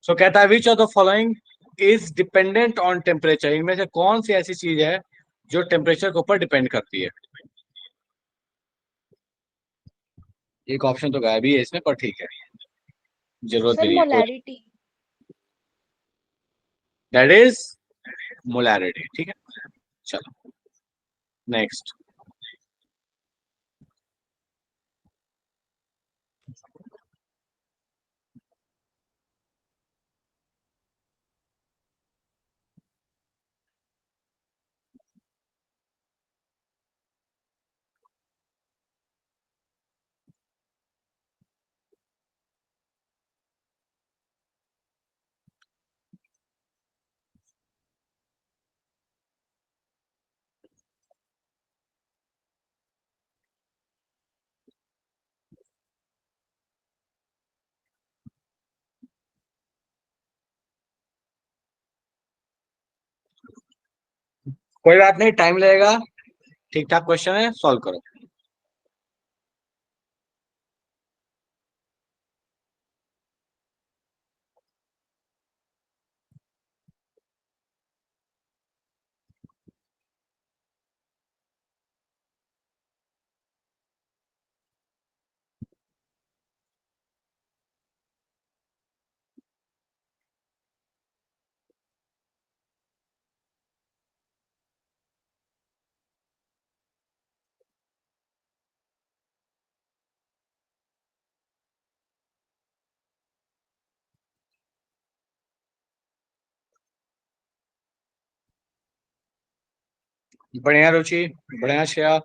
सो कहता है which of the following is dependent on temperature, इनमें से कौन सी ऐसी चीज है जो टेम्परेचर के ऊपर डिपेंड करती है। एक ऑप्शन तो गायब ही है इसमें, पर ठीक है, जरूरत भी सर नहीं है कोई। मोलैरिटी। That is molarity. ठीक है, चलो नेक्स्ट। कोई बात नहीं, टाइम लगेगा। ठीक ठाक क्वेश्चन है, सॉल्व करो। बढ़िया रुचि, बढ़िया श्रेया।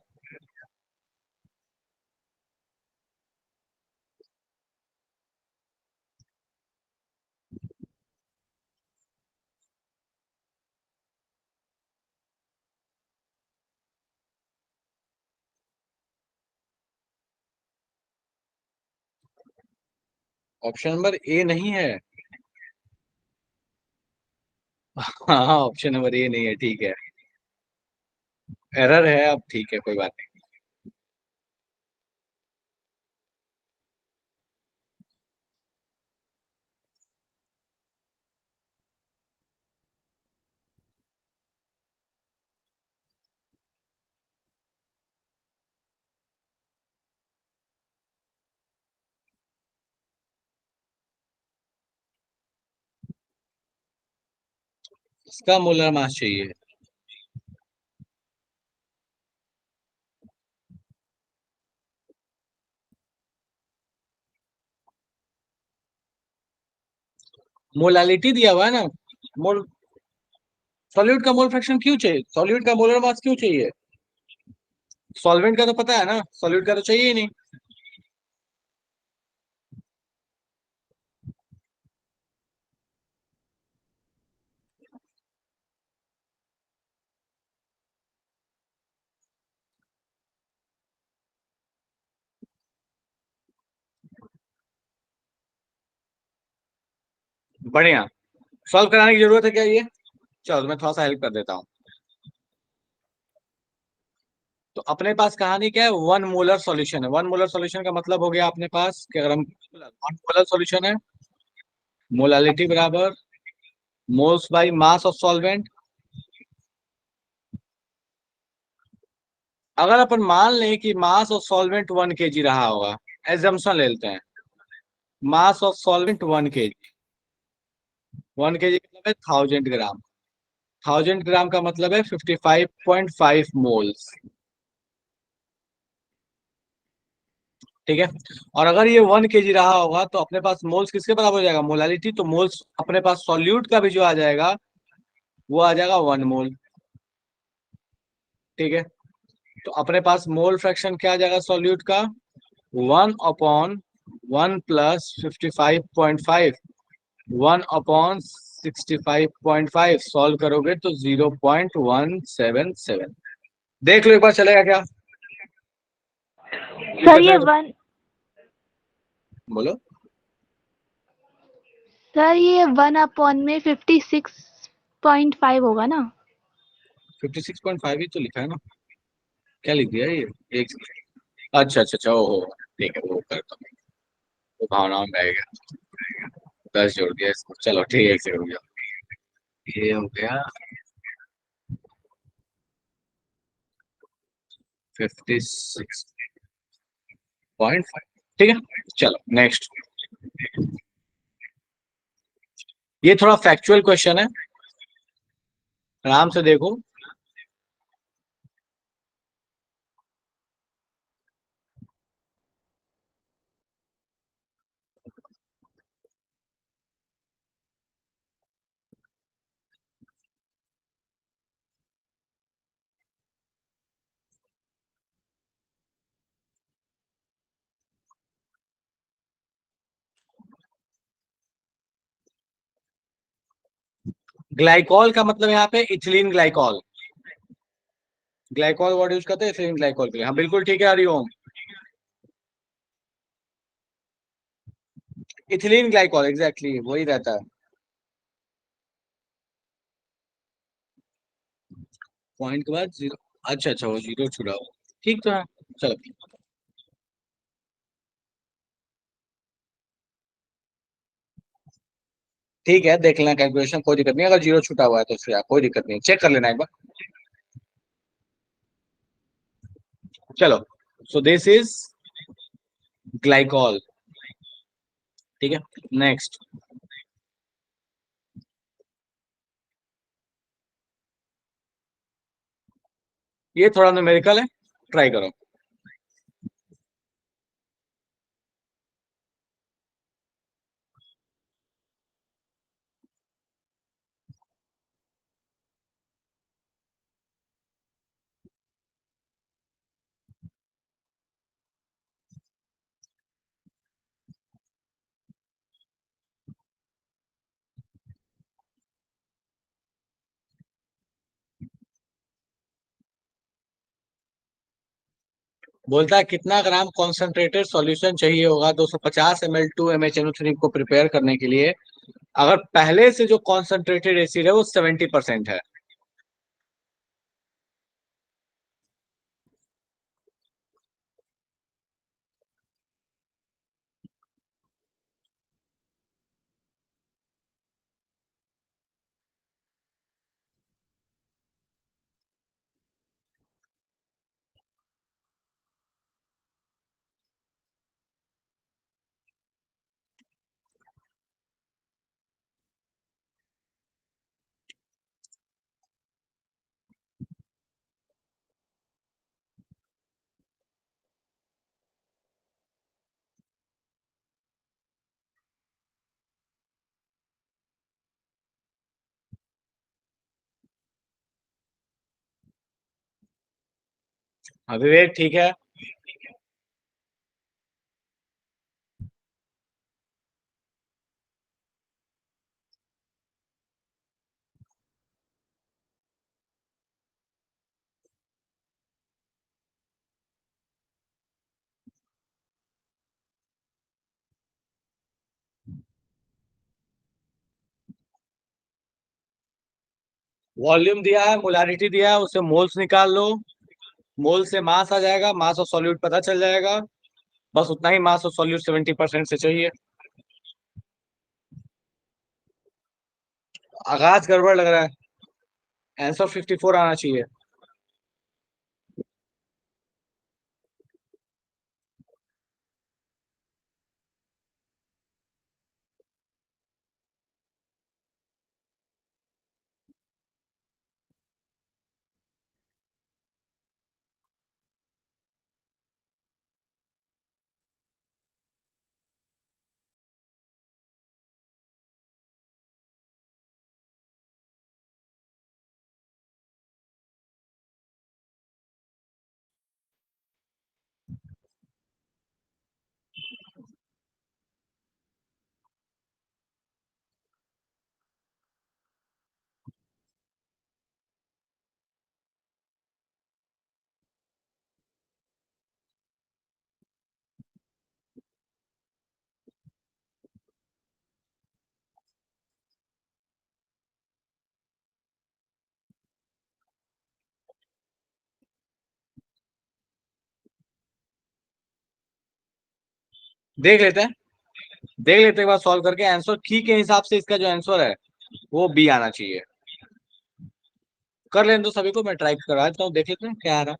ऑप्शन नंबर ए नहीं है। हाँ, ऑप्शन नंबर ए नहीं है, ठीक है। एरर है, अब ठीक है, कोई बात नहीं। इसका मोलर मास चाहिए। मोलालिटी दिया हुआ है ना। मोल सॉल्यूट का मोल फ्रैक्शन क्यों चाहिए, सॉल्यूट का मोलर मास क्यों चाहिए? सॉल्वेंट का तो पता है ना, सॉल्यूट का तो चाहिए ही नहीं। बढ़िया। सॉल्व कराने की जरूरत है क्या ये? चलो मैं थोड़ा सा हेल्प कर देता हूँ। तो अपने पास कहानी क्या है, वन मोलर सॉल्यूशन है। वन मोलर सॉल्यूशन का मतलब हो गया अपने पास कि अगर हम वन मोलर सॉल्यूशन है, मोलालिटी बराबर moles by mass of solvent. अगर अपन मान लें कि मास ऑफ सॉल्वेंट 1 kg रहा होगा, एजम्पशन ले लेते हैं, mass of solvent 1 kg। 1 kg मतलब है 1000 ग्राम। 1000 ग्राम का मतलब है 55.5 मोल्स। ठीक है। और अगर ये 1 kg रहा होगा तो अपने पास मोल्स किसके बराबर हो जाएगा, मोलालिटी, तो मोल्स अपने पास सॉल्यूट का भी जो आ जाएगा वो आ जाएगा 1 मोल। ठीक है। तो अपने पास मोल फ्रैक्शन क्या आ जाएगा सॉल्यूट का, 1/1 प्लस 55.5, 1/65.5। सॉल्व करोगे तो 0.177। देख लो एक बार, चलेगा क्या? सर ये इक्वेशन वन बोलो। सर ये 1 अपॉन में 56.5 होगा ना? 56.5 ही तो लिखा है ना, क्या लिख दिया ये? एक अच्छा अच्छा अच्छा, ओहो, ठीक है, वो करता हूँ, वो भावनाओं में बह गया। 10 जोड़ दिया इसको, चलो ठीक है, एक सेकंड हो गया, ये हो गया 56.5। ठीक है, चलो नेक्स्ट। ये थोड़ा फैक्चुअल क्वेश्चन है, आराम से देखो। ग्लाइकॉल का मतलब यहाँ पे ethylene glycol. Glycol word use करते हैं इथिलीन ग्लाइकॉल के लिए। हाँ बिल्कुल ठीक है हरिओम। इथिलीन ग्लाइकॉल एग्जैक्टली वही रहता है। पॉइंट के बाद जीरो। अच्छा अच्छा, वो जीरो छुड़ा हो, ठीक तो है। चलो ठीक है, देख लेना कैलकुलेशन, कोई दिक्कत नहीं, अगर जीरो छूटा हुआ है तो फिर कोई दिक्कत नहीं, चेक कर लेना एक बार। चलो, सो दिस इज ग्लाइकॉल। ठीक है, नेक्स्ट। ये थोड़ा न्यूमेरिकल है, ट्राई करो। बोलता है कितना ग्राम कॉन्सेंट्रेटेड सॉल्यूशन चाहिए होगा 250 ml 2 MHNO3 को प्रिपेयर करने के लिए, अगर पहले से जो कॉन्सेंट्रेटेड एसिड है वो 70% है। विवेक ठीक है। वॉल्यूम दिया है, मोलारिटी दिया है, उससे मोल्स निकाल लो। मोल से मास आ जाएगा, मास ऑफ सॉल्यूट पता चल जाएगा। बस उतना ही, मास ऑफ सॉल्यूट 70% से चाहिए। आगाज गड़बड़ लग रहा है, आंसर 54 आना चाहिए। देख लेते हैं। देख लेते हैं एक बार सॉल्व करके, आंसर की के हिसाब से इसका जो आंसर है वो बी आना चाहिए। कर लेने दो सभी को, मैं ट्राई करा देता हूँ, देख लेते हैं क्या आ रहा है।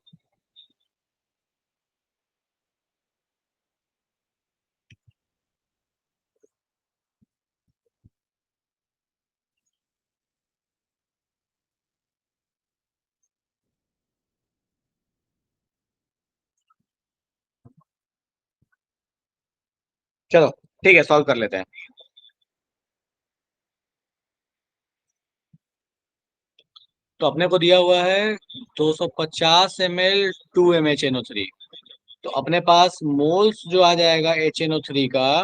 चलो ठीक है, सॉल्व कर लेते हैं। तो अपने को दिया हुआ है 250 ml 2 MHNO3। तो अपने पास मोल्स जो आ जाएगा HNO3 का,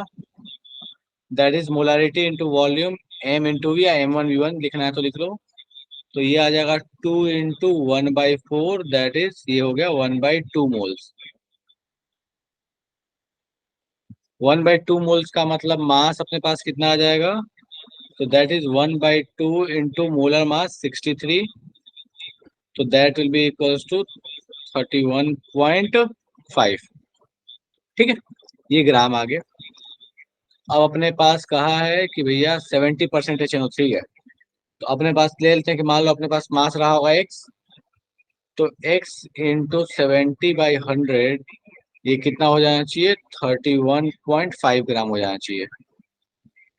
that is molarity into volume, M into V या M1V1 लिखना है तो लिख लो। तो ये आ जाएगा 2 × 1/4, दैट इज ये हो गया 1/2 मोल्स। 1/2 मोल्स का मतलब मास अपने पास कितना आ जाएगा, तो that is 1/2 into molar mass 63। तो that will be equals to 31.5। ठीक है, ये ग्राम आ गया। अब अपने पास कहा है कि भैया 70% HNO3 है। तो अपने पास ले लेते हैं कि मान लो अपने पास मास रहा होगा x। तो x इंटू 70/100, ये कितना हो जाना चाहिए, 31.5 ग्राम हो जाना चाहिए।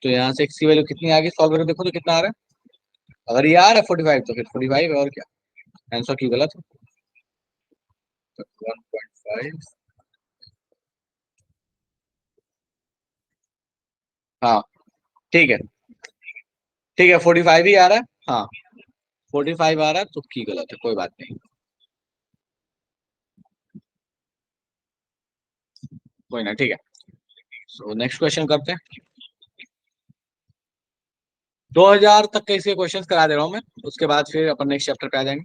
तो यहाँ से x की वैल्यू कितनी आ गई, सॉल्व करके देखो तो कितना आ रहा है। अगर ये आ रहा है 45 तो फिर 45 है, और क्या, आंसर क्यों गलत है। 1.5, हाँ ठीक है, ठीक है 45 ही आ रहा है। हाँ 45 आ रहा है, तो की गलत है, कोई बात नहीं। कोई ना, ठीक है। सो नेक्स्ट क्वेश्चन करते हैं। 2000 तक के इसके क्वेश्चंस करा दे रहा हूँ मैं, उसके बाद फिर अपन नेक्स्ट चैप्टर पे आ जाएंगे।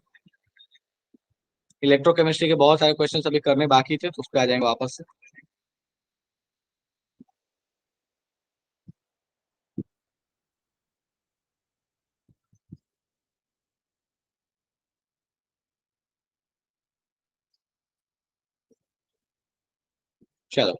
इलेक्ट्रोकेमिस्ट्री के बहुत सारे क्वेश्चंस अभी करने बाकी थे, तो उस पे आ जाएंगे वापस से। चलो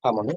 हाँ मनु।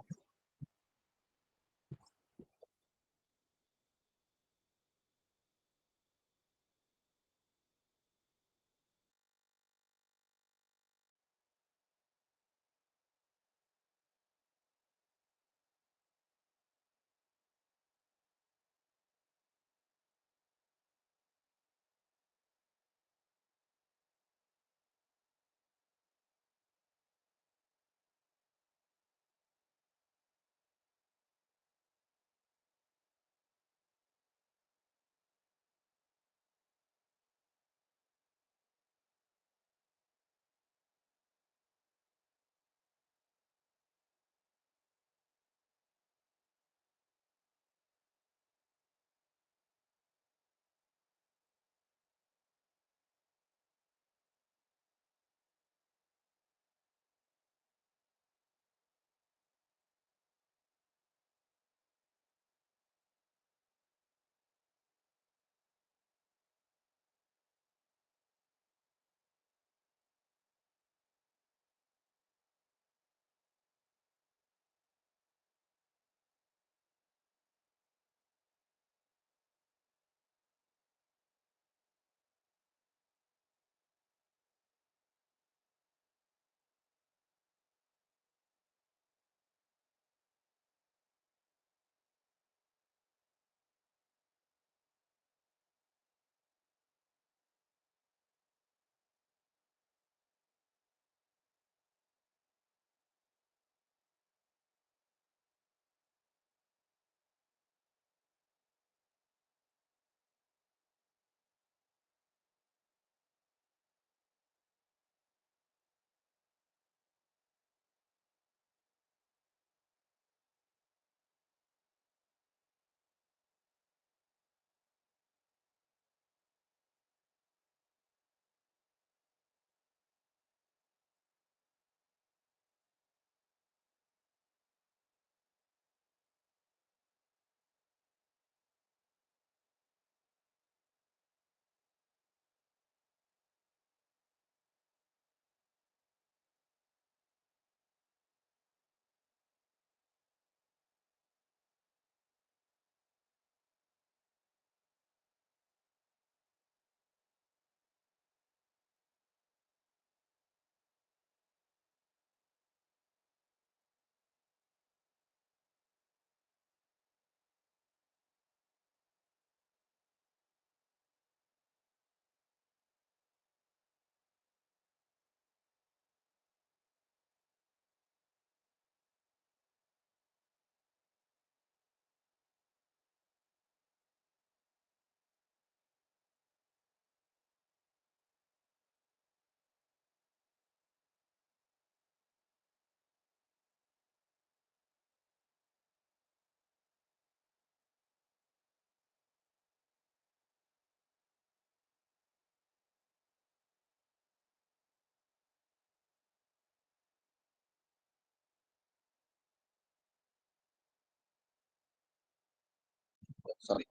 सॉरी,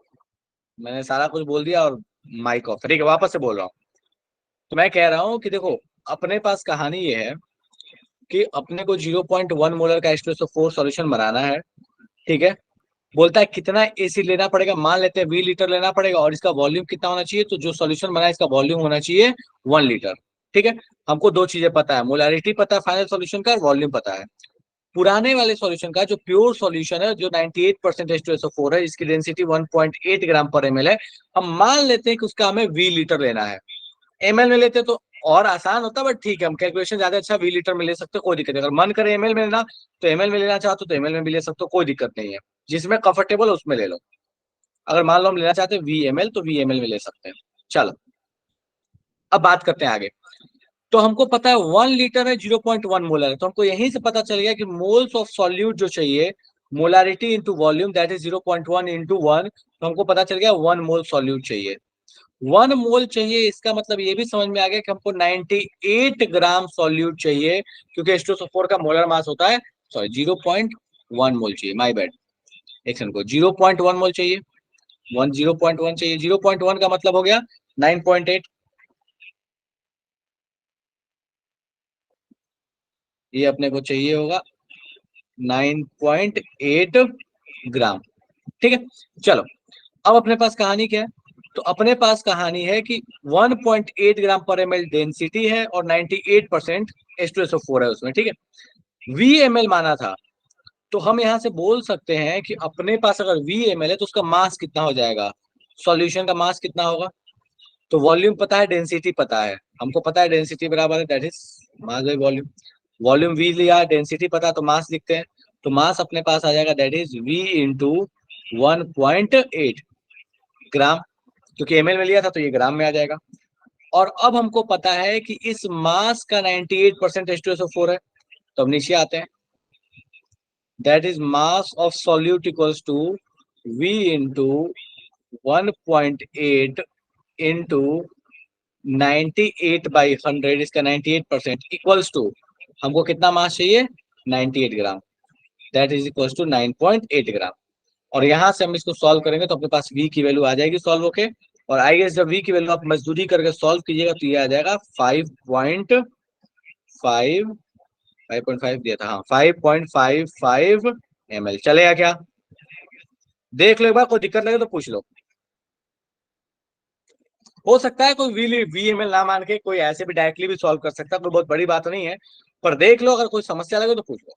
मैंने सारा कुछ बोल दिया और माइक ऑफ। ठीक है, वापस से बोल रहा हूँ। तो मैं कह रहा हूँ कि देखो, अपने पास कहानी ये है कि अपने को 0.1 मोलर का H2SO4 सॉल्यूशन बनाना है। ठीक है, बोलता है कितना एसिड लेना पड़ेगा, मान लेते हैं 20 लीटर लेना पड़ेगा, और इसका वॉल्यूम कितना होना चाहिए, तो जो सॉल्यूशन बना है इसका वॉल्यूम होना चाहिए 1 लीटर। ठीक है, हमको दो चीजें पता है, मोलारिटी पता है फाइनल सॉल्यूशन का, वॉल्यूम पता है। पुराने वाले सॉल्यूशन का जो प्योर सॉल्यूशन है, जो 98% H2SO4 है, इसकी डेंसिटी 1.8 ग्राम पर एमएल है, हम मान लेते हैं कि उसका हमें 20 लीटर लेना है। एमएल में लेते तो और आसान होता, बट ठीक है, हम कैलकुलेशन ज्यादा अच्छा 20 लीटर में ले सकते हो, कोई दिक्कत नहीं। अगर मन करे एमएल में लेना तो एमएल में लेना चाहते हो तो एमएल में भी ले सकते हो, कोई दिक्कत नहीं है, जिसमें कंफर्टेबल है उसमें ले लो। अगर मान लो हम लेना चाहते हैं VML तो VML में ले सकते हैं। चलो, अब बात करते हैं आगे। तो हमको पता है 1 लीटर है, 0.1 मोलर है, तो हमको यहीं से पता चल गया कि मोल्स ऑफ सॉल्यूट जो चाहिए, molarity into volume, that is 0.1 into 1, तो हमको पता चल गया 1 मोल सॉल्यूट चाहिए। 1 मोल चाहिए, इसका मतलब ये भी समझ में आ गया कि हमको 98 ग्राम सॉल्यूट चाहिए, क्योंकि H2SO4 का मोलर मास होता है, सॉरी 0.1 मोल चाहिए, माई बैड। एक सेकंड को 0.1 मोल चाहिए, 0.1 चाहिए, 0.1 का मतलब हो गया 9.8। ये अपने को चाहिए होगा 9.8 ग्राम। ठीक है, चलो, अब अपने पास कहानी क्या है, तो अपने पास कहानी है कि 1.8 ग्राम पर एमएल डेंसिटी है और 98% H2SO4 है उसमें। ठीक है, VML माना था, तो हम यहां से बोल सकते हैं कि अपने पास अगर VML है तो उसका मास कितना हो जाएगा, सॉल्यूशन का मास कितना होगा। तो वॉल्यूम पता है, डेंसिटी पता है, हमको पता है डेंसिटी बराबर है that is mass by volume. Volume V लिया, डेंसिटी पता, तो मास लिखते हैं। तो मास अपने पास आ जाएगा दैट इज V इंटू 1.8 ग्राम, क्योंकि एमएल में लिया था तो ये ग्राम में आ जाएगा। और अब हमको पता है कि इस मास का 98% H2SO4 है, तो अब नीचे आते हैं, that is mass of solute equals to V into 1.8 into 98/100, इसका 98% इक्वल्स टू, हमको कितना मास चाहिए, 98 ग्राम, दैट इज इक्वल्स टू 9.8 ग्राम। और यहां से हम इसको सॉल्व करेंगे तो अपने पास V की वैल्यू आ जाएगी सॉल्व होके। और आई गेस जब V की वैल्यू आप मजदूरी करके सॉल्व कीजिएगा तो ये आ जाएगा 5.5, 5.5 दिया था, हाँ 5.55 ml। चलेगा क्या, देख लो एक बार, कोई दिक्कत लगे तो पूछ लो। हो सकता है कोई VML ना मान के कोई ऐसे भी डायरेक्टली भी सॉल्व कर सकता है, कोई बहुत बड़ी बात नहीं है, पर देख लो, अगर कोई समस्या लगे तो पूछ लो।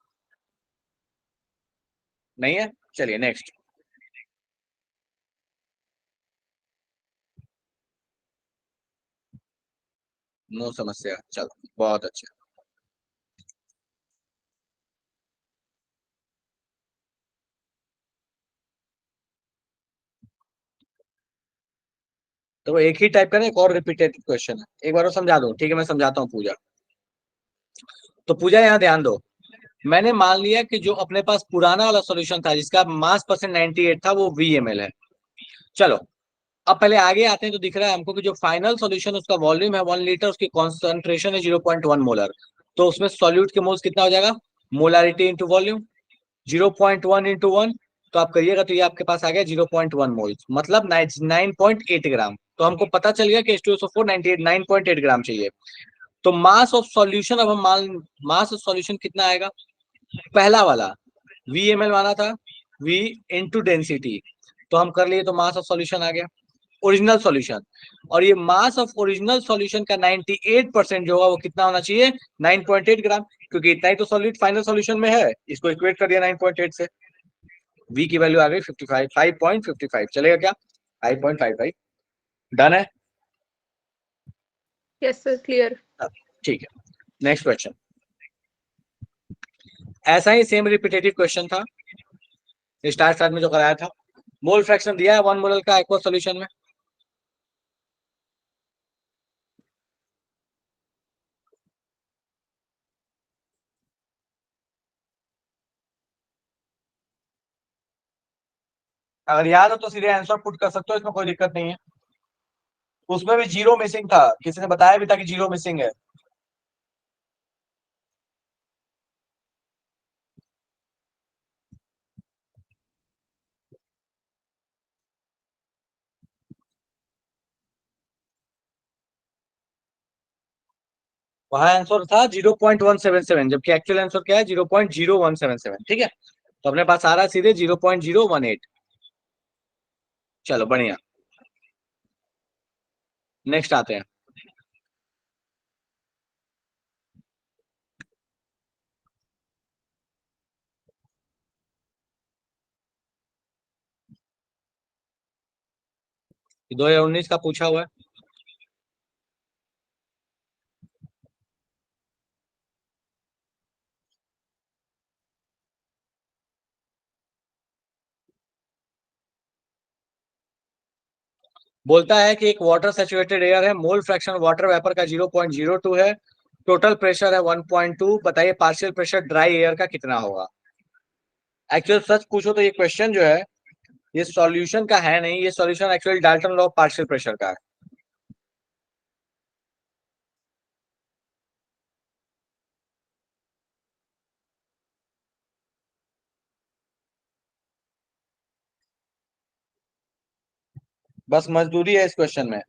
नहीं है, चलिए नेक्स्ट। नो समस्या, चलो बहुत अच्छा। तो एक ही टाइप का ना, एक और रिपीटेड क्वेश्चन है, एक बार और समझा दो। ठीक है, मैं समझाता हूँ पूजा। तो पूजा यहाँ ध्यान दो, मैंने मान लिया कि जो अपने पास पुराना वाला सॉल्यूशन था जिसका मास परसेंट 98 था वो VML है। चलो, अब पहले आगे आते हैं तो दिख रहा है हमको कि जो फाइनल सॉल्यूशन उसका वॉल्यूम है 1 लीटर, उसकी कॉन्सेंट्रेशन है 0.1 मोलर। तो उसमें सॉल्यूट के मोल्स कितना हो जाएगा, मोलारिटी इंटू वॉल्यूम, 0.1 इंटू 1, तो आप करिएगा तो ये आपके पास आ गया 0.1 मोल्स, मतलब 9.8 ग्राम। तो हमको पता चल गया कि H2SO4 9.8 ग्राम चाहिए। तो मास ऑफ सॉल्यूशन, अब हम मान, मास ऑफ सॉल्यूशन कितना आएगा, पहला वाला VML माना था, V इंटू डेंसिटी, तो हम कर लिए तो मास ऑफ सॉल्यूशन आ गया, ओरिजिनल सॉल्यूशन। और ये मास ऑफ ओरिजिनल सॉल्यूशन का 98% जो होगा वो कितना होना चाहिए, 9.8 ग्राम, क्योंकि इतना ही तो सॉल्यूट फाइनल सॉल्यूशन में है, इसको इक्वेट कर दिया 9.8 से। V की वैल्यू आ गई 55, 5.55, चलेगा क्या, 5.55, डन है। Yes sir, clear. ठीक है, नेक्स्ट क्वेश्चन। ऐसा ही सेम रिपीटेटिव क्वेश्चन था स्टार स्टार में जो कराया था। मोल फ्रैक्शन दिया है 1 मोल का एक्वा सॉल्यूशन में। अगर याद हो तो सीधे आंसर पुट कर सकते हो, इसमें कोई दिक्कत नहीं है। उसमें भी जीरो मिसिंग था, किसी ने बताया भी था कि जीरो मिसिंग है। वहां आंसर था 0.177, जबकि एक्चुअल आंसर क्या है? 0.0177। ठीक है, तो अपने पास आ रहा है सीधे 0.018। चलो बढ़िया, नेक्स्ट आते हैं। ये 2019 का पूछा हुआ है। बोलता है कि एक वाटर सैचुरेटेड एयर है, मोल फ्रैक्शन वाटर वेपर का 0.02 है, टोटल प्रेशर है 1.2। बताइए पार्शियल प्रेशर ड्राई एयर का कितना होगा? एक्चुअल सच पूछो तो ये क्वेश्चन जो है, ये सॉल्यूशन का है नहीं, ये solution actually Dalton law of partial pressure का है। बस मजदूरी है इस क्वेश्चन में।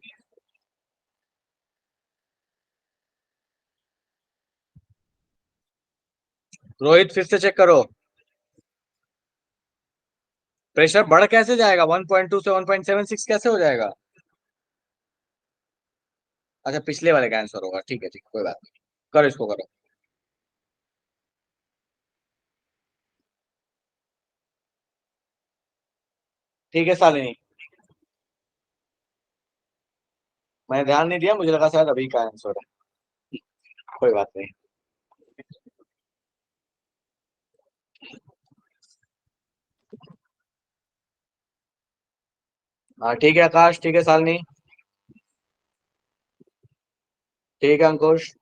रोहित फिर से चेक करो। प्रेशर बढ़ कैसे जाएगा? 1.2 से 1.76 कैसे हो जाएगा? अच्छा, पिछले वाले का आंसर होगा। ठीक है ठीक है, कोई बात नहीं, करो इसको करो। ठीक है शालिनी, मैंने ध्यान नहीं दिया, मुझे लगा शायद अभी का आंसर है। कोई बात नहीं। हाँ ठीक है आकाश, ठीक है शालिनी, ठीक है अंकुश।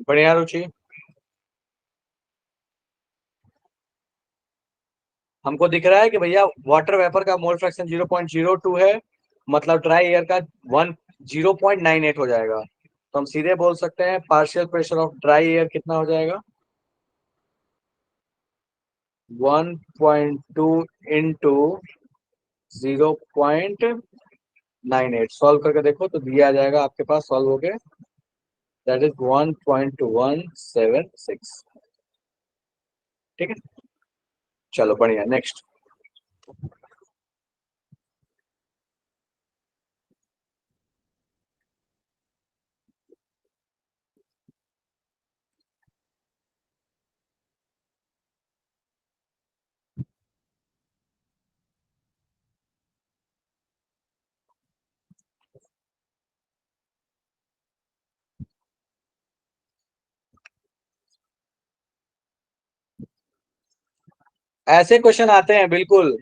बढ़िया रुचि। हमको दिख रहा है कि भैया वाटर वेपर का मोल फ्रैक्शन 0.02 है, मतलब ड्राई एयर का 0.98 हो जाएगा। तो हम सीधे बोल सकते हैं partial pressure of dry air कितना हो जाएगा? 1.2 इंटू 0.98। सॉल्व करके देखो तो दिया आ जाएगा आपके पास, सॉल्व हो गए। That is 1.176। ठीक है, चलो बढ़िया, नेक्स्ट। ऐसे क्वेश्चन आते हैं बिल्कुल,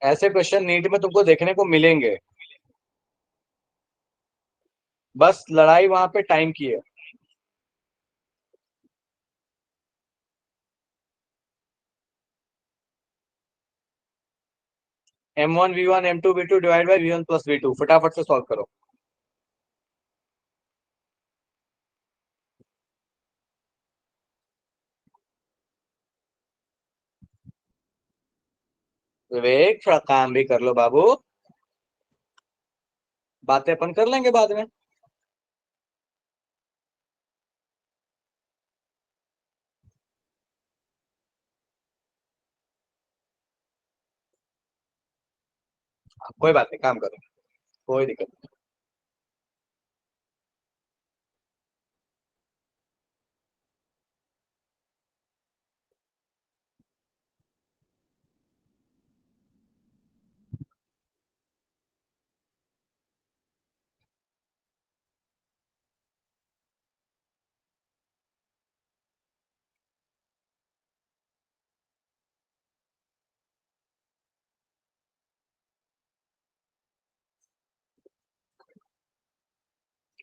ऐसे क्वेश्चन नीट में तुमको देखने को मिलेंगे। बस लड़ाई वहां पे टाइम की है। M1 V1 M2 V2 divide by V1 plus V2, फटाफट से सॉल्व करो। विवेक थोड़ा काम भी कर लो बाबू, बातें अपन कर लेंगे बाद में। कोई बात नहीं, काम करो, कोई दिक्कत नहीं।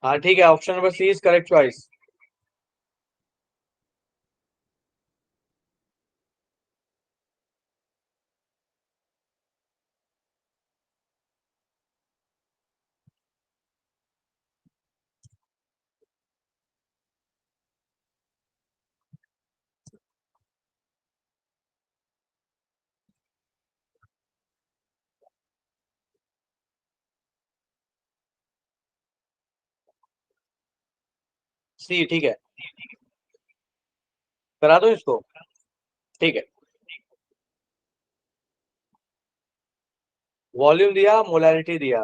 हाँ ठीक है, option number C is correct choice. C, ठीक है, करा दो इसको, ठीक है। वॉल्यूम दिया, मोलैरिटी दिया,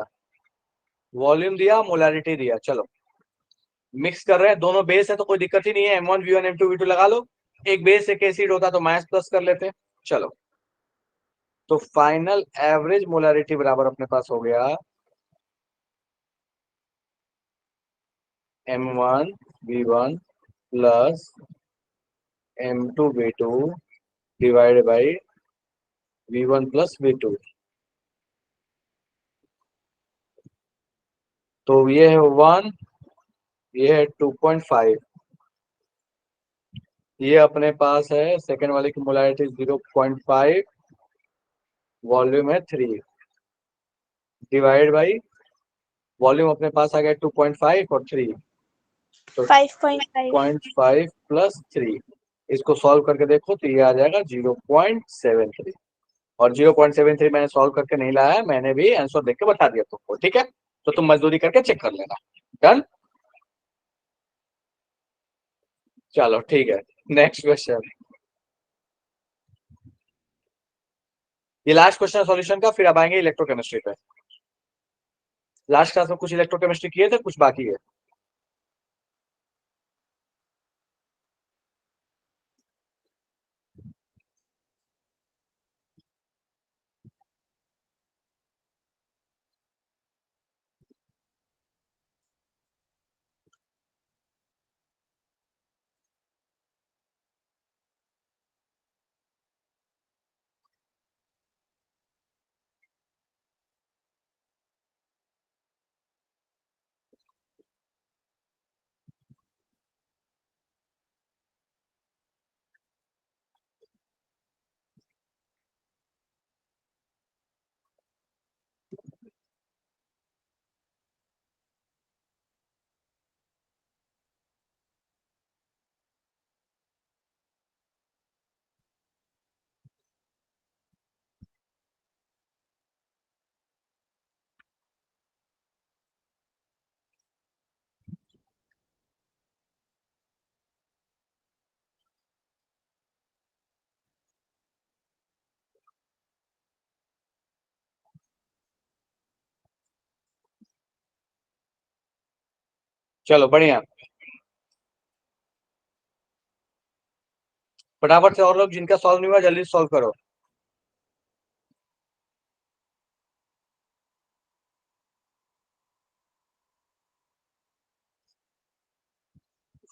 वॉल्यूम दिया, मोलैरिटी दिया, चलो मिक्स कर रहे हैं, दोनों बेस है तो कोई दिक्कत ही नहीं है, M1 V1 M2 V2 लगा लो, एक बेस एक एसिड होता तो माइनस प्लस कर लेते हैं, चलो। तो फाइनल एवरेज मोलैरिटी बराबर अपने पास हो गया M1 V1 plus M2 V2 divide by V1 plus V2। तो ये है 1, ये है 2.5, ये अपने पास है सेकेंड वाले की मोलैरिटी 0.5, वॉल्यूम है 3 डिवाइड बाई वॉल्यूम अपने पास आ गया 2.5 और 3, तो 5.5 0.5 प्लस 3, इसको सॉल्व करके देखो तो ये आ जाएगा 0.73, और 0.73 मैंने सॉल्व करके नहीं लाया है, मैंने भी आंसर देख के बता दिया तुमको, ठीक है। तो तुम मजदूरी करके चेक कर लेना, डन। चलो ठीक है, नेक्स्ट क्वेश्चन। ये लास्ट क्वेश्चन है सॉल्यूशन का, फिर अब आएंगे इलेक्ट्रोकेमिस्ट्री पे। लास्ट क्लास में कुछ इलेक्ट्रोकेमिस्ट्री किए थे, कुछ बाकी है। चलो बढ़िया, फटाफट से और लोग जिनका सॉल्व नहीं हुआ जल्दी सॉल्व करो।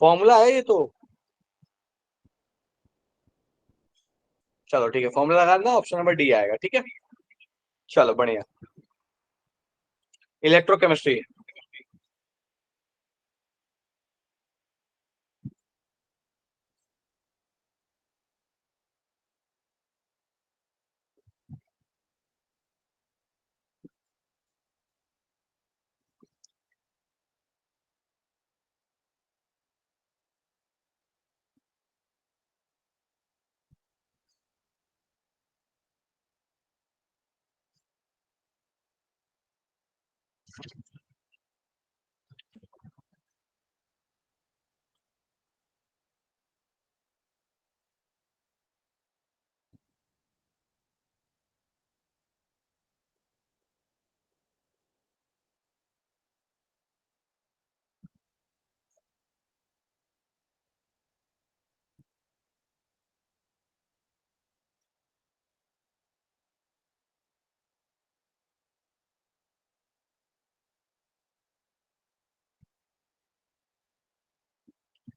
फॉर्मूला है ये तो, चलो ठीक है, फॉर्मूला लगाना, ऑप्शन नंबर डी आएगा, ठीक है। चलो बढ़िया, इलेक्ट्रोकेमिस्ट्री।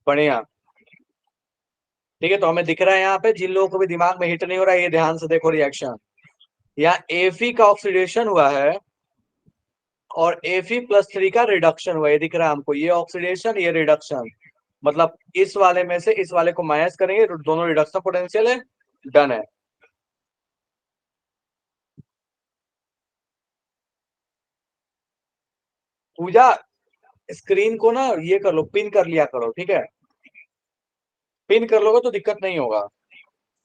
बढ़िया, ठीक है। तो हमें दिख रहा है यहाँ पे, जिन लोगों को भी दिमाग में हिट नहीं हो रहा है, ये ध्यान से देखो रिएक्शन। यहाँ Fe का ऑक्सीडेशन हुआ है और Fe+3 का रिडक्शन हुआ है, ये दिख रहा है हमको, ये ऑक्सीडेशन ये रिडक्शन, मतलब इस वाले में से इस वाले को माइनस करेंगे, दोनों रिडक्शन पोटेंशियल है, डन है। पूजा, स्क्रीन को ना ये कर लो, पिन कर लिया करो, ठीक है। पिन कर लोगे तो दिक्कत नहीं होगा।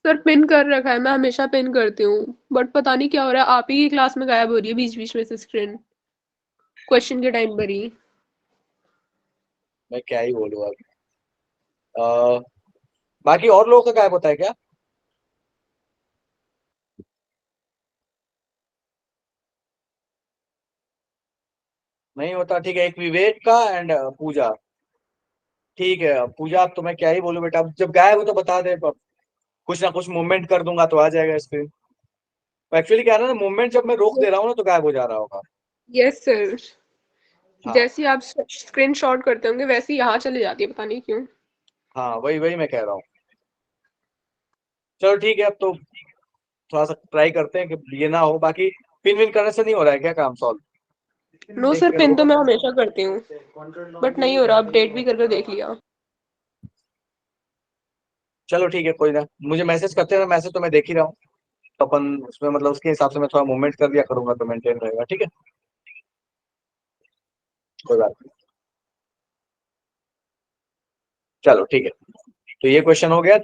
सर पिन कर रखा है, मैं हमेशा पिन करती हूँ, बट पता नहीं क्या हो रहा है, आप ही की क्लास में गायब हो रही है बीच बीच में से स्क्रीन, क्वेश्चन के टाइम पर ही। मैं क्या ही बोलूँ अब। अ, बाकी और लोगों का गायब होता है क्या? नहीं होता, ठीक है। एक विवेक का एंड पूजा। ठीक है पूजा, अब तो मैं क्या ही बोलूं बेटा, अब जब गायब हो तो बता दे, अब कुछ ना कुछ मूवमेंट कर दूंगा तो आ जाएगा स्क्रीन। एक्चुअली क्या है ना, मूवमेंट जब मैं रोक दे रहा हूँ ना तो गायब हो जा रहा होगा। Yes sir. हाँ। जैसे ही आप स्क्रीन शॉट करते होंगे वैसे ही यहाँ चली जाती है, पता नहीं क्यों। हाँ वही वही मैं कह रहा हूँ। चलो ठीक है, अब तो थोड़ा सा ट्राई करते हैं कि ये ना हो। बाकी पिन विन करने से नहीं हो रहा है क्या काम सॉल्व? नो देख सर, के पिन तो रुको। मैं हमेशा करती हूँ, बट नहीं हो रहा। अपडेट भी करके देख लिया। चलो ठीक है, कोई ना, मुझे मैसेज करते हैं, मैसेज तो मैं देख ही रहा हूँ। तो अपन उसमें मतलब उसके हिसाब से मैं थोड़ा मूवमेंट कर दिया करूंगा तो मेंटेन रहेगा, ठीक है। कोई बात नहीं। चलो ठीक है, तो ये क्वेश्चन हो गया।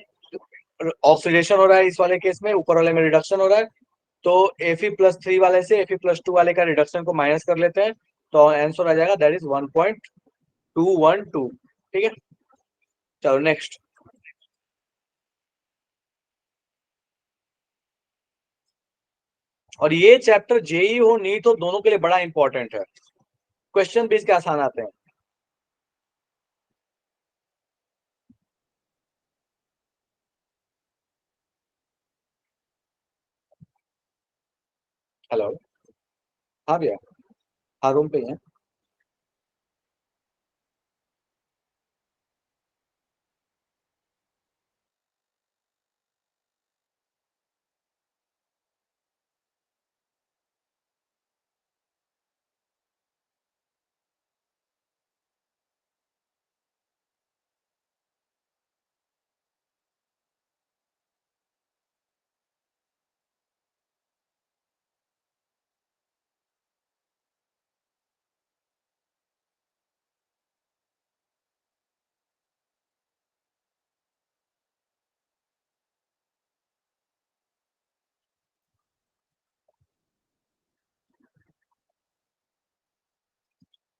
ऑक्सीडेशन हो रहा है इस वाले केस में, ऊपर वाले में रिडक्शन हो रहा है। तो Fe+3 वाले से Fe+2 वाले का रिडक्शन को माइनस कर लेते हैं। तो आंसर आ जाएगा दैट इज 1.212। ठीक है। चलो नेक्स्ट। और ये चैप्टर जेई हो नीट हो दोनों के लिए बड़ा इंपॉर्टेंट है। क्वेश्चन भी इसके आसान आते हैं। हेलो। हाँ भैया। हाँ रूम पे ही है।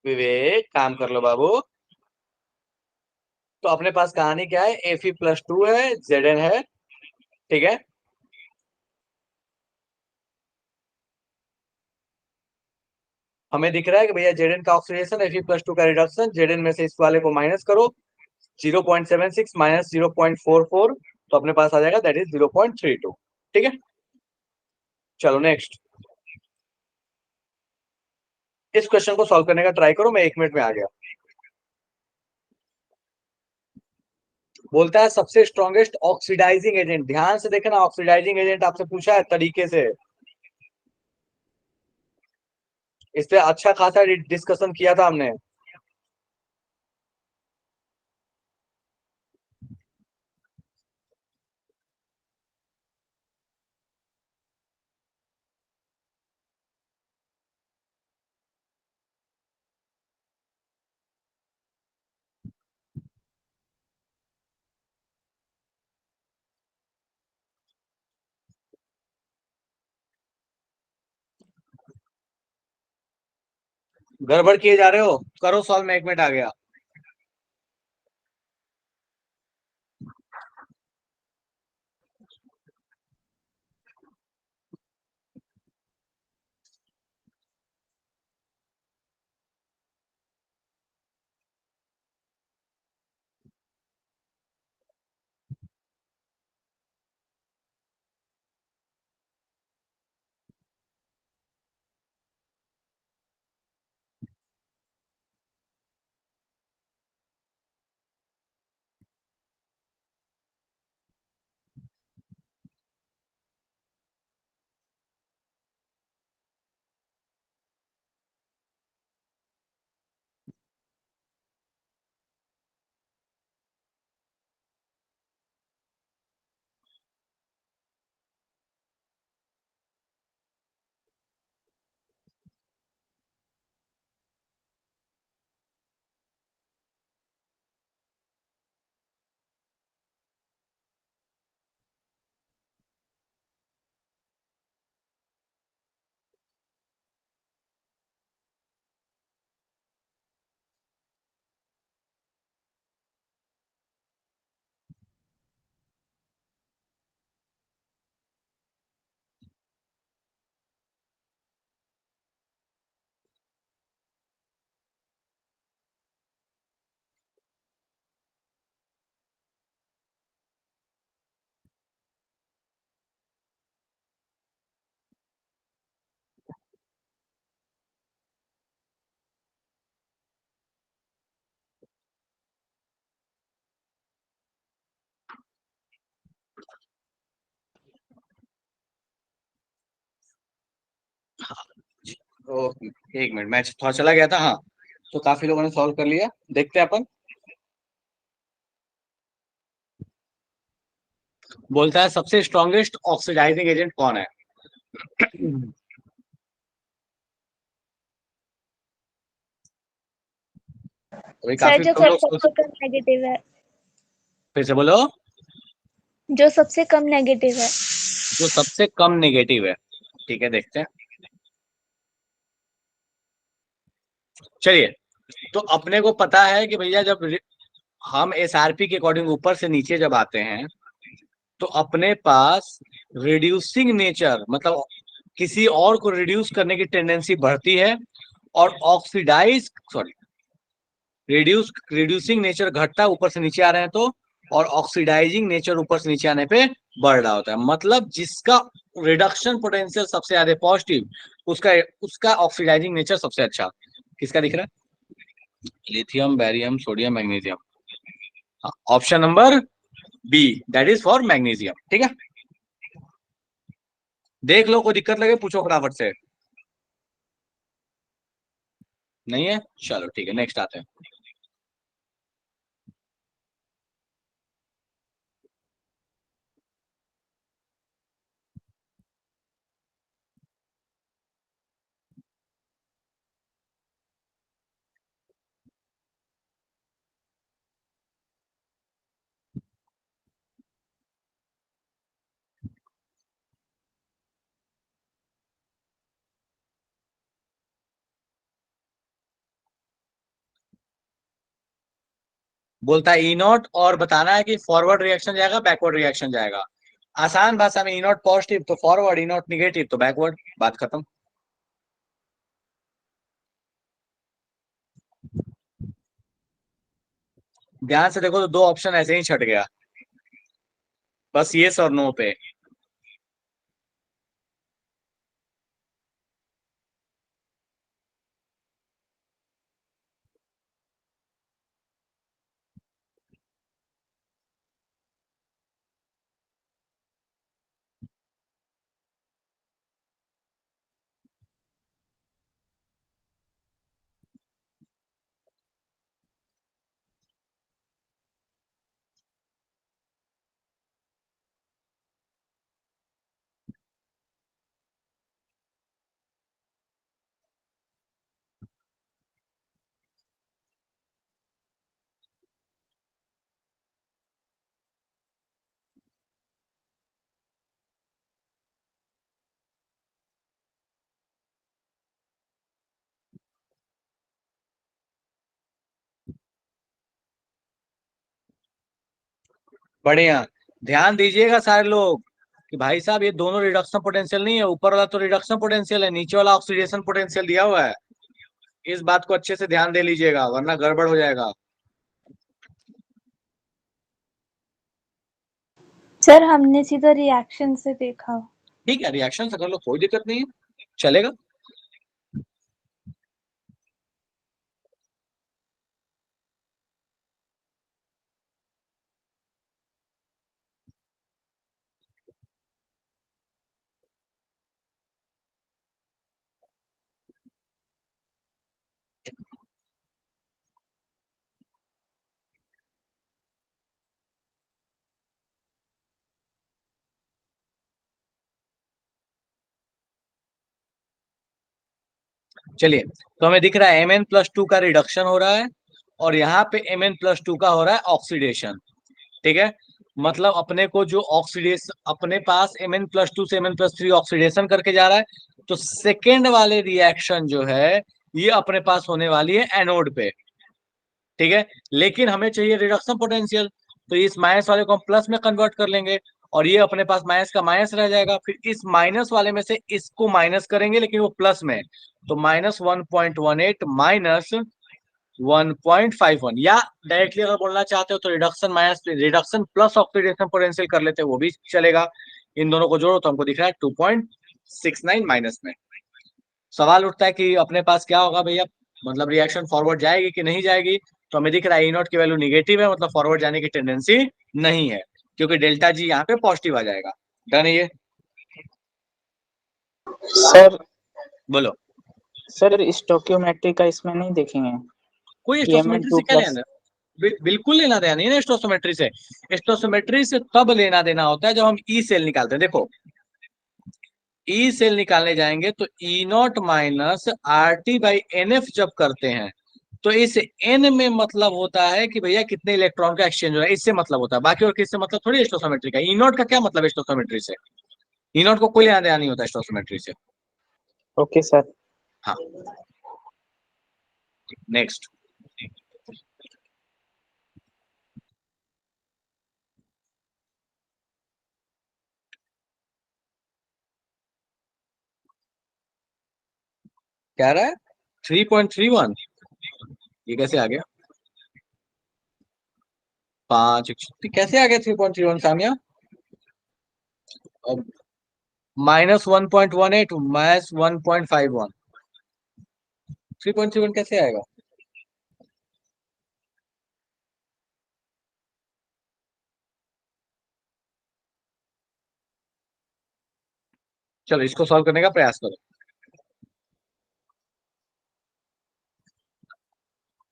विवेक काम कर लो बाबू। तो अपने पास कहानी क्या है, Fe+2 है, Zn है। ठीक है। हमें दिख रहा है कि भैया Zn का ऑक्सीडेशन, Fe+2 का रिडक्शन, Zn में से इस वाले को माइनस करो। 0.76 माइनस 0.44, तो अपने पास आ जाएगा दैट इज 0.32। ठीक है। चलो नेक्स्ट। इस क्वेश्चन को सॉल्व करने का ट्राई करो, मैं 1 मिनट में आ गया। बोलता है सबसे स्ट्रॉन्गेस्ट ऑक्सीडाइजिंग एजेंट, ध्यान से देखना, ऑक्सीडाइजिंग एजेंट आपसे पूछा है तरीके से। इस पे अच्छा खासा डिस्कशन किया था हमने। गड़बड़ किए जा रहे हो, करो सॉल्व, मैं 1 मिनट आ गया। ओके, एक मिनट, मैच थोड़ा चला गया था। हाँ, तो काफी लोगों ने सॉल्व कर लिया। देखते हैं अपन। बोलता है सबसे स्ट्रॉन्गेस्ट ऑक्सीडाइजिंग एजेंट कौन है? अभी सर काफी जो कम लोग सबसे कम नेगेटिव है। फिर से बोलो। जो सबसे कम नेगेटिव है। जो सबसे कम नेगेटिव है। ठीक है, देखते हैं। चलिए, तो अपने को पता है कि भैया जब हम एसआरपी के अकॉर्डिंग ऊपर से नीचे जब आते हैं, तो अपने पास रिड्यूसिंग नेचर, मतलब किसी और को रिड्यूस करने की टेंडेंसी बढ़ती है, और ऑक्सीडाइज सॉरी रिड्यूसिंग नेचर घटता है ऊपर से नीचे आ रहे हैं तो, और ऑक्सीडाइजिंग नेचर ऊपर से नीचे आने पे बढ़ रहा होता है। मतलब जिसका रिडक्शन पोटेंशियल सबसे ज्यादा पॉजिटिव, उसका उसका ऑक्सीडाइजिंग नेचर सबसे अच्छा। किसका दिख रहा है? Lithium, barium, sodium, magnesium. हाँ, option number B, that is for magnesium. ठीक है, देख लो, कोई दिक्कत लगे पूछो फटाफट से। नहीं है? चलो ठीक है, नेक्स्ट आते हैं। बोलता है ई नॉट, और बताना है कि फॉरवर्ड रिएक्शन जाएगा बैकवर्ड रिएक्शन जाएगा। आसान भाषा में, ई नॉट पॉजिटिव तो फॉरवर्ड, ई नॉट निगेटिव तो बैकवर्ड, बात खत्म। ध्यान से देखो तो दो ऑप्शन ऐसे ही छट गया, बस येस और नो पे। बढ़िया, ध्यान दीजिएगा सारे लोग कि भाई साहब ये दोनों रिडक्शन पोटेंशियल नहीं है, ऊपर वाला तो रिडक्शन पोटेंशियल है, नीचे वाला ऑक्सीडेशन पोटेंशियल दिया हुआ है। इस बात को अच्छे से ध्यान दे लीजिएगा, वरना गड़बड़ हो जाएगा। सर हमने सीधा रिएक्शन से देखा। ठीक है, रिएक्शन से कर लो, कोई दिक्कत नहीं है, चलेगा। चलिए, तो हमें दिख रहा है Mn+2 का रिडक्शन हो रहा है, और यहाँ पे Mn+2 का हो रहा है ऑक्सीडेशन। ठीक है, मतलब अपने को जो ऑक्सीडेशन, अपने पास Mn+2 से Mn+3 ऑक्सीडेशन करके जा रहा है, तो सेकेंड वाले रिएक्शन जो है ये अपने पास होने वाली है एनोड पे। ठीक है, लेकिन हमें चाहिए रिडक्शन पोटेंशियल, तो इस माइनस वाले को हम प्लस में कन्वर्ट कर लेंगे, और ये अपने पास माइनस का माइनस रह जाएगा। फिर इस माइनस वाले में से इसको माइनस करेंगे, लेकिन वो प्लस में, तो -1.18 माइनस 1.51, या डायरेक्टली अगर बोलना चाहते हो तो reduction minus reduction plus oxidation potential कर लेते हैं, वो भी चलेगा। इन दोनों को जोड़ो तो हमको दिख रहा है 2.69 माइनस में। सवाल उठता है कि अपने पास क्या होगा भैया, मतलब रिएक्शन फॉरवर्ड जाएगी कि नहीं जाएगी? तो हमें दिख रहा है ई नॉट की वैल्यू निगेटिव है, मतलब फॉरवर्ड जाने की टेंडेंसी नहीं है, क्योंकि डेल्टा जी यहाँ पे पॉजिटिव आ जाएगा। डन है ये? सर बोलो। सर स्टोकियोमेट्री का इसमें नहीं देखेंगे? कोई Mn2 स्टोसियोमेट्री से क्या plus लेना, बिल्कुल लेना देना नहीं है स्टोसियोमेट्री से। स्टोसियोमेट्री से तब लेना देना होता है जब हम ई सेल निकालते हैं। देखो ई सेल निकालने जाएंगे तो E nought minus R T by n F जब करते हैं तो इस एन में मतलब होता है कि भैया कितने इलेक्ट्रॉन का एक्सचेंज हो रहा है, इससे मतलब होता है। बाकी और किससे मतलब थोड़ी स्टोसियोमेट्री का। ई नॉट का क्या मतलब है स्टोसियोमेट्री से? ई नॉट को कोई लेना देना नहीं होता स्टोसियोमेट्री से। Okay sir. हाँ नेक्स्ट। क्या रहा है 3.31, ये कैसे आ गया? 5 कैसे आ गया 3.31 सामिया? अब -1.18 -1.51, 3.31 कैसे आएगा? चलो इसको सॉल्व करने का प्रयास करो।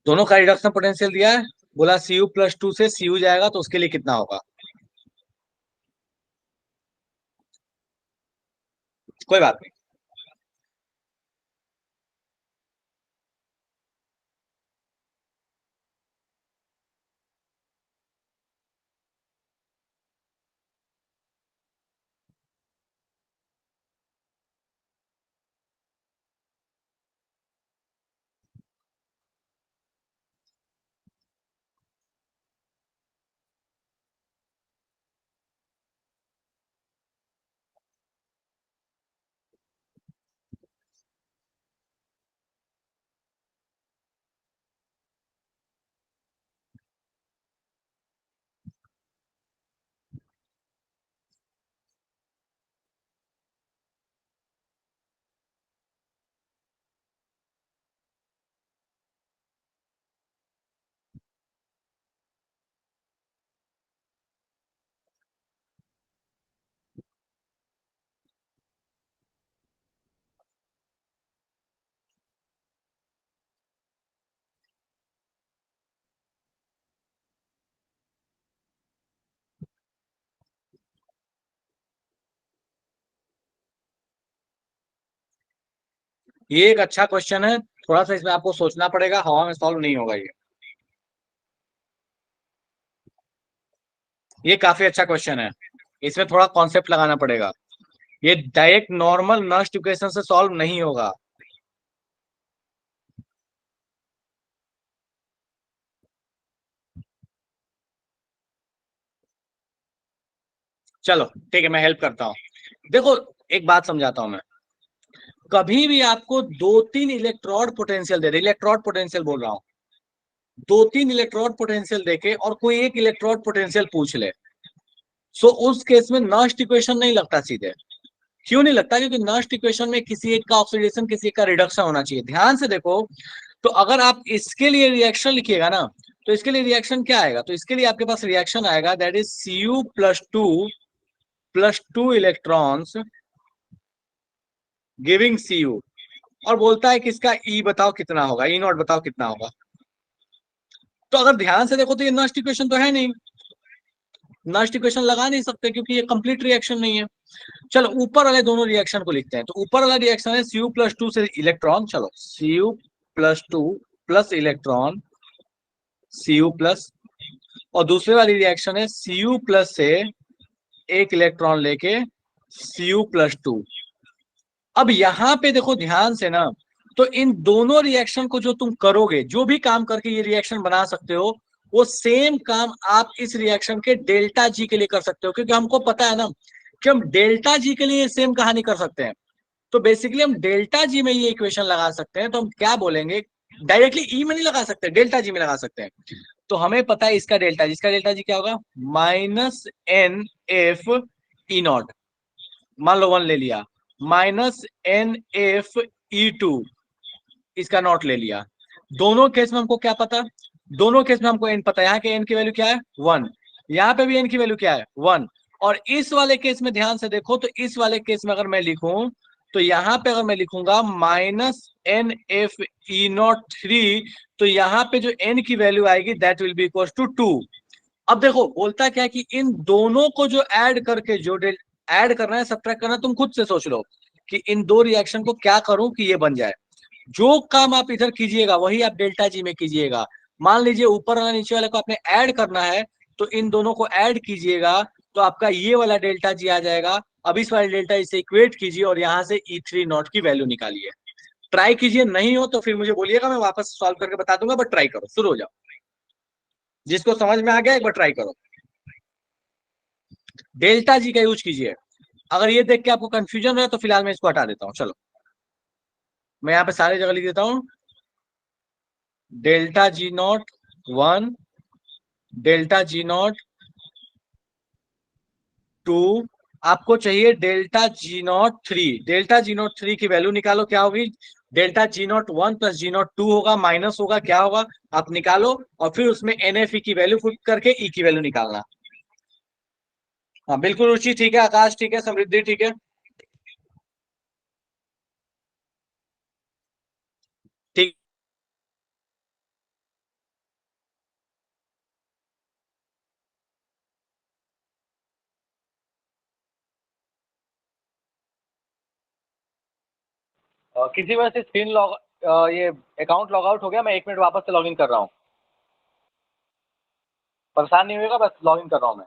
दोनों का रिडक्शन पोटेंशियल दिया है, बोला Cu+2 से Cu जाएगा तो उसके लिए कितना होगा? कोई बात नहीं। ये एक अच्छा क्वेश्चन है, थोड़ा सा इसमें आपको सोचना पड़ेगा, हवा में सॉल्व नहीं होगा ये काफी अच्छा क्वेश्चन है, इसमें थोड़ा कॉन्सेप्ट लगाना पड़ेगा। ये डायरेक्ट नॉर्मल नस्ट इक्वेशन से सॉल्व नहीं होगा। चलो ठीक है, मैं हेल्प करता हूँ। देखो एक बात समझाता हूं मैं। कभी भी आपको 2-3 इलेक्ट्रोड पोटेंशियल दे दे, इलेक्ट्रोड पोटेंशियल बोल रहा हूं, 2-3 इलेक्ट्रोड पोटेंशियल देके और कोई एक इलेक्ट्रोड पोटेंशियल पूछ ले, सो उस केस में नस्ट इक्वेशन नहीं लगता सीधे। क्यों नहीं लगता? क्योंकि नस्ट इक्वेशन में किसी एक का ऑक्सीडेशन किसी एक का रिडक्शन होना चाहिए। ध्यान से देखो, तो अगर आप इसके लिए रिएक्शन लिखिएगा ना, तो इसके लिए रिएक्शन क्या आएगा? तो इसके लिए आपके पास रिएक्शन आएगा that is Cu+2 electrons giving Cu, और बोलता है कि इसका ई बताओ कितना होगा, ई नॉट बताओ कितना होगा। तो अगर ध्यान से देखो तो ये नस्ट इक्वेशन तो है नहीं, नस्ट इक्वेशन लगा नहीं सकते क्योंकि ये कंप्लीट रिएक्शन नहीं है। चलो ऊपर वाले दोनों रिएक्शन को लिखते हैं। तो ऊपर वाला रिएक्शन है Cu+2 से इलेक्ट्रॉन, चलो Cu+2 प्लस इलेक्ट्रॉन Cu+, और दूसरे वाली रिएक्शन है Cu+ से एक इलेक्ट्रॉन लेके Cu+2। अब यहां पे देखो ध्यान से ना, तो इन दोनों रिएक्शन को जो तुम करोगे, जो भी काम करके ये रिएक्शन बना सकते हो, वो सेम काम आप इस रिएक्शन के डेल्टा जी के लिए कर सकते हो, क्योंकि हमको पता है ना कि हम डेल्टा जी के लिए सेम कहानी कर सकते हैं। तो बेसिकली हम डेल्टा जी में ये इक्वेशन लगा सकते हैं। तो हम क्या बोलेंगे, डायरेक्टली ई में नहीं लगा सकते, डेल्टा जी में लगा सकते हैं। तो हमें पता है इसका डेल्टा जी क्या होगा, -NF(E0), मान लो 1 ले लिया, -NF(E2), इसका नॉट ले लिया। दोनों केस में हमको क्या पता, दोनों केस में हमको एन पता है। यहाँ के एन की वैल्यू क्या है 1, यहाँ पे भी एन की वैल्यू क्या है 1। और इस वाले केस में ध्यान से देखो, तो इस वाले केस में अगर मैं लिखूं तो यहाँ पे अगर मैं लिखूंगा -NFE03, तो यहाँ पे जो n की वैल्यू आएगी that will be equal to 2। अब देखो बोलता क्या है कि इन दोनों को जो ऐड करके जो ऐड करना है सब्ट्रैक्ट करना है, तुम खुद से सोच लो कि इन दो रिएक्शन को क्या करूं कि ये बन जाए। जो काम आप इधर कीजिएगा वही आप डेल्टा जी में कीजिएगा। मान लीजिए ऊपर वाला नीचे वाले को आपने ऐड करना है, तो इन दोनों को ऐड कीजिएगा तो आपका ये वाला डेल्टा जी आ जाएगा। अब इस वाले डेल्टा जी से इक्वेट कीजिए और यहाँ से E3 नॉट की वैल्यू निकालिए। ट्राई कीजिए, नहीं हो तो फिर मुझे बोलिएगा, मैं वापस सॉल्व करके बता दूंगा, बट ट्राई करो, शुरू हो जाओ। जिसको समझ में आ गया एक बार ट्राई करो। डेल्टा जी का यूज कीजिए। अगर ये देख के आपको कंफ्यूजन है तो फिलहाल मैं इसको हटा देता हूं। चलो मैं यहाँ पे सारी जगह लिख देता हूं, delta G naught 1, delta G naught 2, आपको चाहिए delta G naught 3। Delta G naught 3 की वैल्यू निकालो, क्या होगी? Delta G naught 1 plus G naught 2 होगा, माइनस होगा, क्या होगा आप निकालो, और फिर उसमें NFE की वैल्यू पुट करके E की वैल्यू निकालना। हाँ बिल्कुल रुचि ठीक है, आकाश ठीक है, समृद्धि ठीक है, ठीक। किसी वजह से स्क्रीन लॉग ये अकाउंट लॉग आउट हो गया, मैं 1 मिनट वापस से लॉग इन कर रहा हूँ। परेशान नहीं होगा, बस लॉग इन कर रहा हूँ मैं।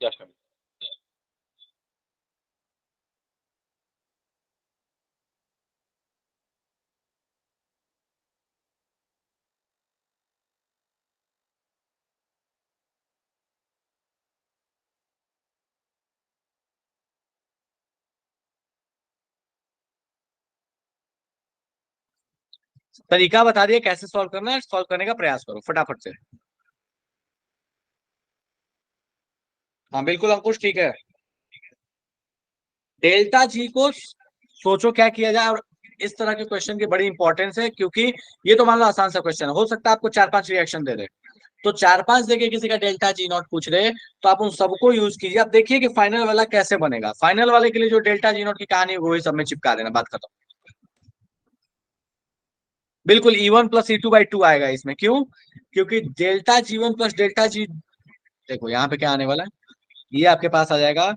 Just minute. तरीका बता दिए कैसे सॉल्व करना है, सॉल्व करने का प्रयास करो फटाफट से। हाँ बिल्कुल अंकुश ठीक है। डेल्टा जी को सोचो क्या किया जाए, और इस तरह के क्वेश्चन की बड़ी इंपॉर्टेंस है, क्योंकि ये तो मान लो आसान सा क्वेश्चन है, हो सकता है आपको 4-5 रिएक्शन दे दे, तो 4-5 देके किसी का डेल्टा जी नॉट पूछ रहे, तो आप उन सबको यूज कीजिए। आप देखिए कि फाइनल वाला कैसे बनेगा, फाइनल वाले के लिए जो डेल्टा जी नॉट की कहानी है वही सब में चिपका देना, बात खत्म। बिल्कुल E1 प्लस E2/2 आएगा इसमें, क्यों? क्योंकि delta G1 plus delta G, देखो यहाँ पे क्या आने वाला है, ये आपके पास आ जाएगा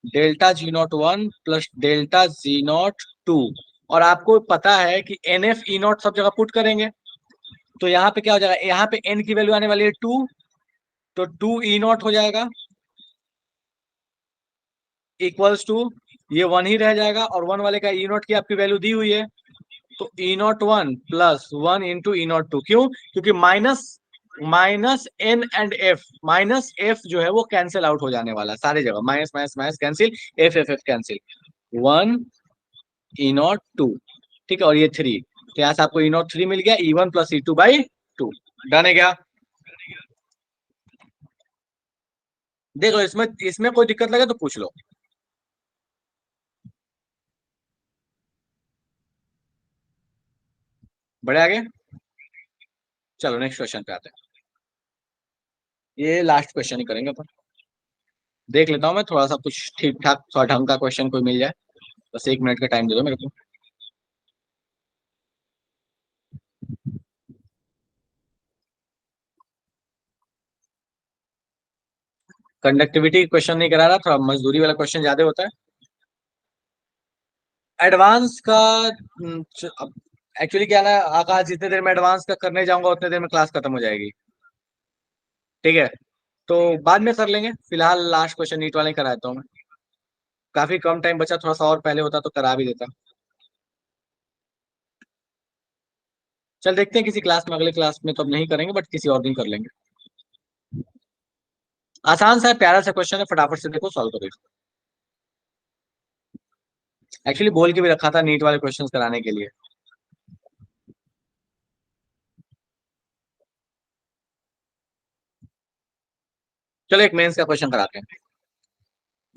delta G01 plus delta G02, और आपको पता है कि NF E0 सब जगह पुट करेंगे, तो यहाँ पे क्या हो जाएगा, यहाँ पे n की वैल्यू आने वाली है 2, तो 2E0 हो जाएगा इक्वल्स टू, ये 1 ही रह जाएगा, और 1 वाले का E0 की आपकी वैल्यू दी हुई है, तो E01 प्लस 1 इंटू E02। क्यों? क्योंकि minus N and F, minus F जो है वो कैंसिल आउट हो जाने वाला है सारी जगह, minus minus minus cancel, F cancel, 1 E0 2, ठीक है, और ये 3, तो यहाँ से आपको E0 3 मिल गया, E1 प्लस E2/2। डन है क्या? देख लो, इसमें इसमें कोई दिक्कत लगे तो पूछ लो। बढ़े आगे, चलो नेक्स्ट क्वेश्चन पे आते हैं। ये लास्ट क्वेश्चन ही करेंगे अपन। देख लेता हूँ मैं थोड़ा सा कुछ ठीक ठाक थोड़ा ढंग का क्वेश्चन कोई मिल जाए, बस 1 मिनट का टाइम दे दो मेरे को। कंडक्टिविटी क्वेश्चन नहीं करा रहा, थोड़ा मजदूरी वाला क्वेश्चन ज्यादा होता है। एडवांस का एक्चुअली क्या ना आकाश, जितने देर में एडवांस का करने जाऊंगा उतने देर में क्लास खत्म हो जाएगी, ठीक है, तो बाद में कर लेंगे, फिलहाल लास्ट क्वेश्चन नीट वाला ही कराता हूँ मैं। काफी कम टाइम बचा, थोड़ा सा और पहले होता तो करा भी देता। चल देखते हैं किसी क्लास में, अगले क्लास में तो अब नहीं करेंगे, बट किसी और दिन कर लेंगे। आसान सा है, प्यारा सा क्वेश्चन है, फटाफट से देखो सॉल्व करो इसको। एक्चुअली बोल के भी रखा था नीट वाले क्वेश्चंस कराने के लिए। चलो एक मेंस का क्वेश्चन कराते हैं,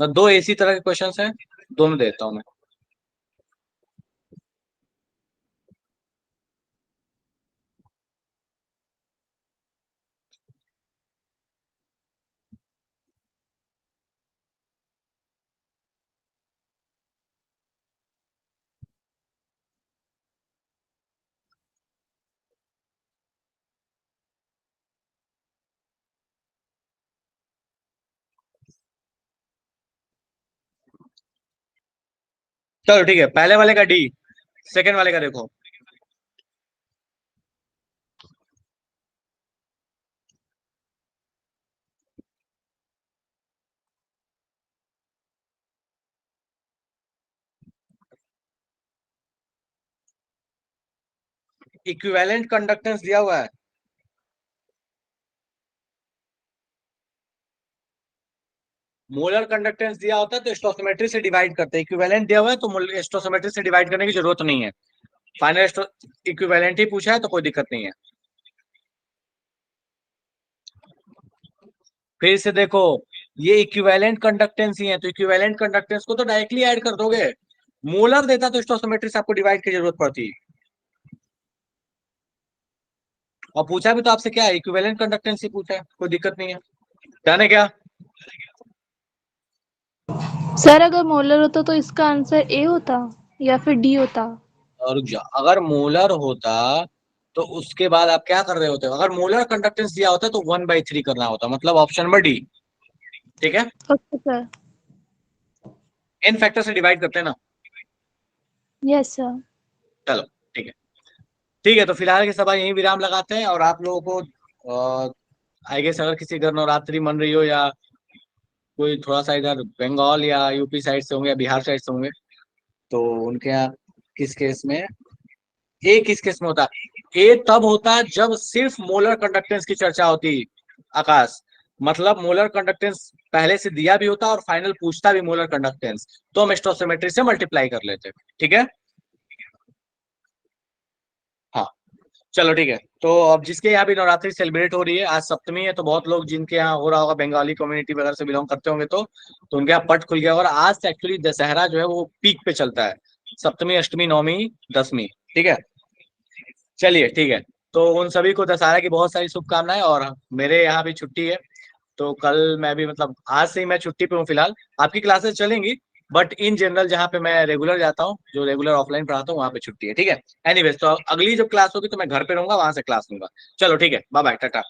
तो दो इसी तरह के क्वेश्चंस हैं, दोनों देता हूँ मैं। चलो ठीक है, पहले वाले का डी, सेकेंड वाले का देखो। इक्विवेलेंट कंडक्टेंस दिया हुआ है, मोलर कंडक्टेंस दिया होता है तो स्टोइकियोमेट्री से डिवाइड करते हैं। इक्विवेलेंट दिया हुआ है तो स्टोइकियोमेट्री से डिवाइड करने की जरूरत नहीं है। फाइनल इक्विवेलेंट ही पूछा है तो कोई दिक्कत नहीं है। फिर से देखो, ये इक्विवेलेंट कंडक्टेंस ही है, तो इक्विवेलेंट कंडक्टेंस को तो डायरेक्टली ऐड कर दोगे। मोलर देता तो स्टोइकियोमेट्री से आपको डिवाइड की जरूरत पड़ती। और पूछा भी तो आपसे क्या है, इक्विवेलेंट कंडक्टेंस ही पूछा है, कोई दिक्कत नहीं है। डन है क्या? सर अगर मोलर होता तो इसका आंसर ए होता या फिर डी होता? और अगर मोलर होता तो उसके बाद आप क्या कर रहे होते? अगर मोलर कंडक्टेंस दिया होता तो 1/3 करना होता, मतलब ऑप्शन नंबर डी। ठीक है, ओके सर। एन फैक्टर से डिवाइड करते हैं ना। Yes sir. चलो ठीक है, ठीक है, तो फिलहाल के सभा यही विराम लगाते हैं। और आप लोगों को आई गेस अगर किसी घर नवरात्रि मन रही हो, या कोई थोड़ा सा इधर बंगाल या यूपी साइड से होंगे या बिहार साइड से होंगे, तो उनके यहाँ किस केस में, ए किस केस में होता है? ए तब होता है जब सिर्फ मोलर कंडक्टेंस की चर्चा होती, आकाश। मतलब मोलर कंडक्टेंस पहले से दिया भी होता और फाइनल पूछता भी मोलर कंडक्टेंस, तो हम स्टोइकियोमेट्री से मल्टीप्लाई कर लेते। ठीक है, हाँ चलो ठीक है। तो अब जिसके यहाँ भी नवरात्रि सेलिब्रेट हो रही है, आज सप्तमी है, तो बहुत लोग जिनके यहाँ हो रहा होगा, बंगाली कम्युनिटी वगैरह से बिलोंग करते होंगे, तो उनके यहाँ पट खुल गया। और आज से एक्चुअली दशहरा जो है वो पीक पे चलता है, सप्तमी, अष्टमी, नवमी, दसवीं। ठीक है, चलिए ठीक है। तो उन सभी को दशहरा की बहुत सारी शुभकामनाएं। और मेरे यहाँ भी छुट्टी है, तो कल मैं भी, मतलब आज से ही मैं छुट्टी पे हूँ फिलहाल। आपकी क्लासेस चलेंगी, बट इन जनरल जहाँ पे मैं रेगुलर जाता हूँ, जो रेगुलर ऑफलाइन पढ़ाता हूँ, वहाँ पे छुट्टी है। ठीक है, एनीवेज, तो अगली जब क्लास होगी तो मैं घर पे रहूंगा, वहां से क्लास लूंगा। चलो ठीक है, बाय बाय, टाटा।